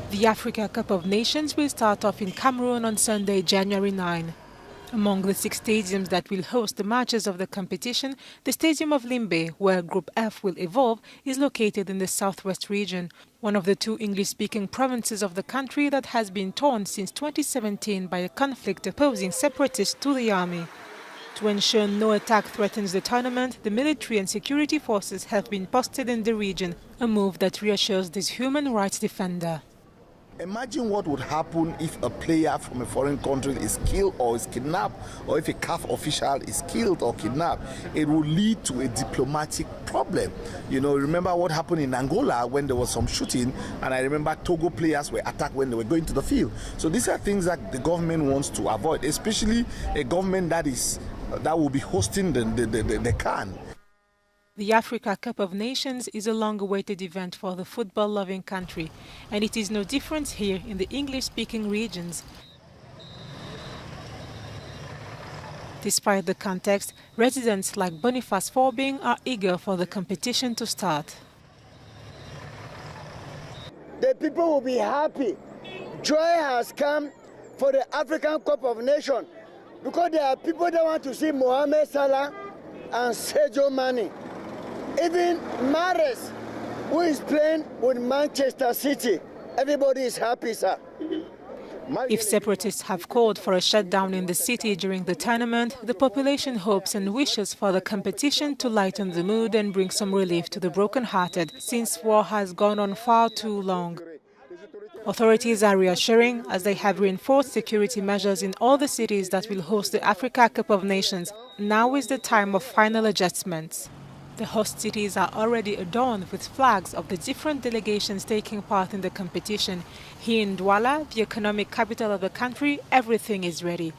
The Africa Cup of Nations will start off in Cameroon on Sunday, January 9. Among the 6 stadiums that will host the matches of the competition, the stadium of Limbe, where Group F will evolve, is located in the southwest region, one of the 2 English-speaking provinces of the country that has been torn since 2017 by a conflict opposing separatists to the army. To ensure no attack threatens the tournament, the military and security forces have been posted in the region, a move that reassures this human rights defender. Imagine what would happen if a player from a foreign country is killed or is kidnapped, or if a CAF official is killed or kidnapped. It will lead to a diplomatic problem. You know, remember what happened in Angola when there was some shooting, and I remember Togo players were attacked when they were going to the field. So these are things that the government wants to avoid, especially a government that will be hosting the CAN. The Africa Cup of Nations is a long-awaited event for the football-loving country, and it is no different here in the English-speaking regions. Despite the context, residents like Boniface Forbing are eager for the competition to start. The people will be happy. Joy has come for the African Cup of Nations because there are people that want to see Mohamed Salah and Sadio Mane. Even Mahrez, who is playing with Manchester City, everybody is happy, sir. If separatists have called for a shutdown in the city during the tournament, the population hopes and wishes for the competition to lighten the mood and bring some relief to the broken-hearted, since war has gone on far too long. Authorities are reassuring as they have reinforced security measures in all the cities that will host the Africa Cup of Nations. Now is the time of final adjustments. The host cities are already adorned with flags of the different delegations taking part in the competition. Here in Douala, the economic capital of the country, everything is ready.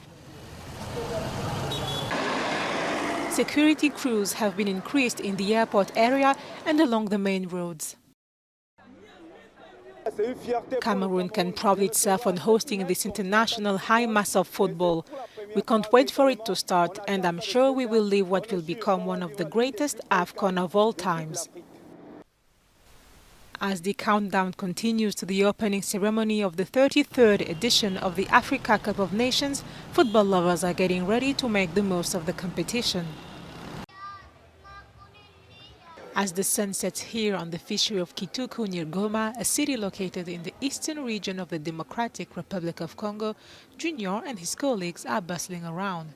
Security crews have been increased in the airport area and along the main roads. Cameroon can pride itself on hosting this international high mass of football. We can't wait for it to start, and I'm sure we will live what will become one of the greatest AFCON of all times. As the countdown continues to the opening ceremony of the 33rd edition of the Africa Cup of Nations, football lovers are getting ready to make the most of the competition. As the sun sets here on the fishery of Kituku near Goma, a city located in the eastern region of the Democratic Republic of Congo, Junior and his colleagues are bustling around.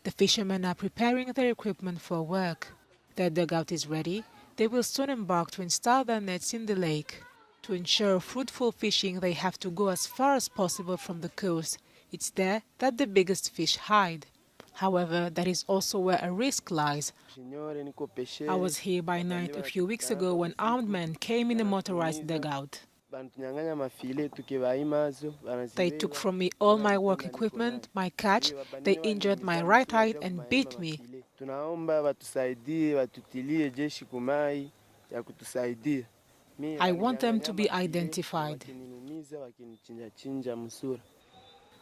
The fishermen are preparing their equipment for work. Their dugout is ready. They will soon embark to install their nets in the lake. To ensure fruitful fishing, they have to go as far as possible from the coast. It's there that the biggest fish hide. However, that is also where a risk lies. I was here by night a few weeks ago when armed men came in a motorized dugout. They took from me all my work equipment, my catch, they injured my right eye and beat me. I want them to be identified.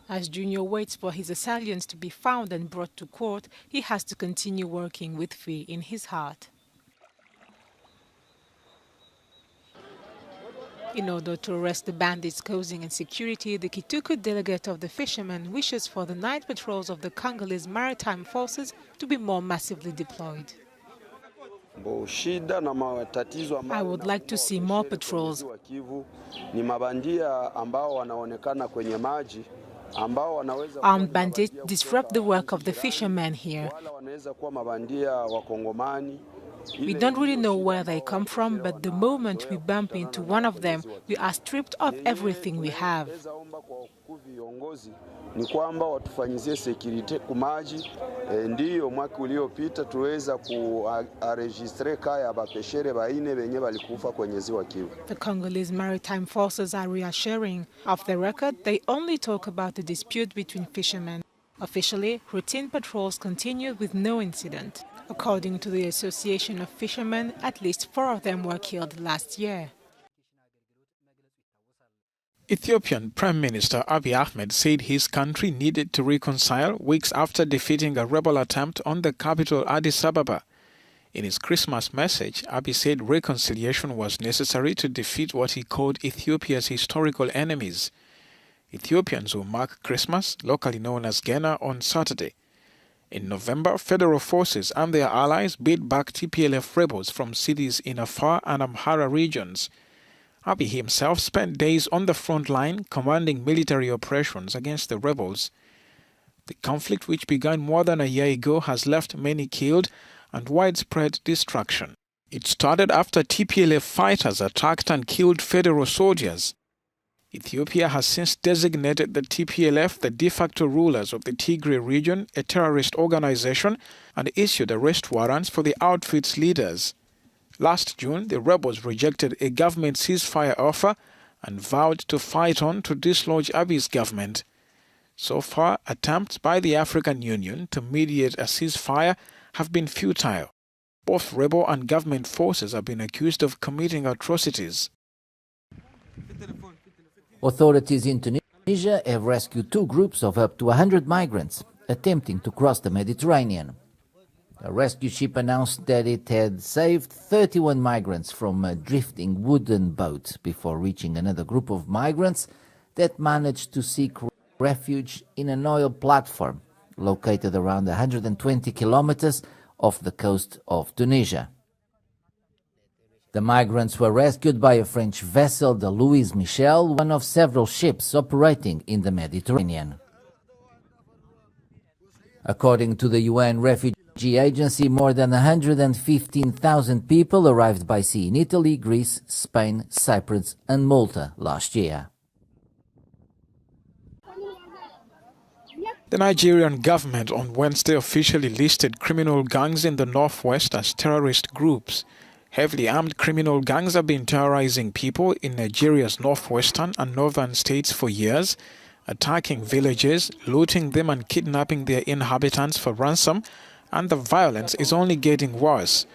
As Junior waits for his assailants to be found and brought to court, he has to continue working with fear in his heart. In order to arrest the bandits causing insecurity, the Kituku delegate of the fishermen wishes for the night patrols of the Congolese maritime forces to be more massively deployed. I would like to see more patrols. Armed bandits disrupt the work of the fishermen here. We don't really know where they come from, but the moment we bump into one of them, we are stripped of everything we have. The Congolese maritime forces are reassuring. Off the record, they only talk about the dispute between fishermen. Officially, routine patrols continued with no incident. According to the Association of Fishermen, at least 4 of them were killed last year. Ethiopian Prime Minister Abiy Ahmed said his country needed to reconcile weeks after defeating a rebel attempt on the capital Addis Ababa. In his Christmas message, Abiy said reconciliation was necessary to defeat what he called Ethiopia's historical enemies. Ethiopians will mark Christmas, locally known as Gena, on Saturday. In November, federal forces and their allies beat back TPLF rebels from cities in Afar and Amhara regions. Abiy himself spent days on the front line commanding military operations against the rebels. The conflict, which began more than a year ago, has left many killed and widespread destruction. It started after TPLF fighters attacked and killed federal soldiers. Ethiopia has since designated the TPLF the de facto rulers of the Tigray region, a terrorist organization, and issued arrest warrants for the outfit's leaders. Last June, the rebels rejected a government ceasefire offer and vowed to fight on to dislodge Abiy's government. So far, attempts by the African Union to mediate a ceasefire have been futile. Both rebel and government forces have been accused of committing atrocities. Authorities in Tunisia have rescued 2 groups of up to 100 migrants attempting to cross the Mediterranean. A rescue ship announced that it had saved 31 migrants from a drifting wooden boat before reaching another group of migrants that managed to seek refuge in an oil platform located around 120 kilometers off the coast of Tunisia. The migrants were rescued by a French vessel, the Louis Michel, one of several ships operating in the Mediterranean. According to the UN Refugee Agency, more than 115,000 people arrived by sea in Italy, Greece, Spain, Cyprus and Malta last year. The Nigerian government on Wednesday officially listed criminal gangs in the northwest as terrorist groups. Heavily armed criminal gangs have been terrorizing people in Nigeria's northwestern and northern states for years, attacking villages, looting them and kidnapping their inhabitants for ransom, and the violence is only getting worse.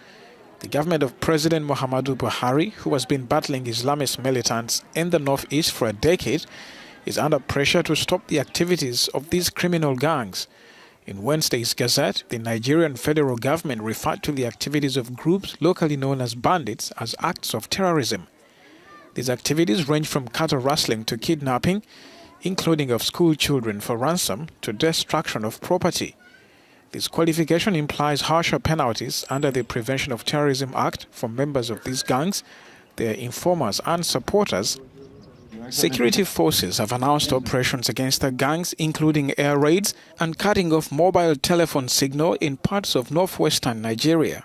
The government of President Muhammadu Buhari, who has been battling Islamist militants in the northeast for a decade, is under pressure to stop the activities of these criminal gangs. In Wednesday's Gazette, the Nigerian federal government referred to the activities of groups locally known as bandits as acts of terrorism. These activities range from cattle rustling to kidnapping, including of school children for ransom, to destruction of property. This qualification implies harsher penalties under the Prevention of Terrorism Act for members of these gangs, their informers and supporters. Security forces have announced operations against the gangs, including air raids and cutting off mobile telephone signal in parts of northwestern Nigeria.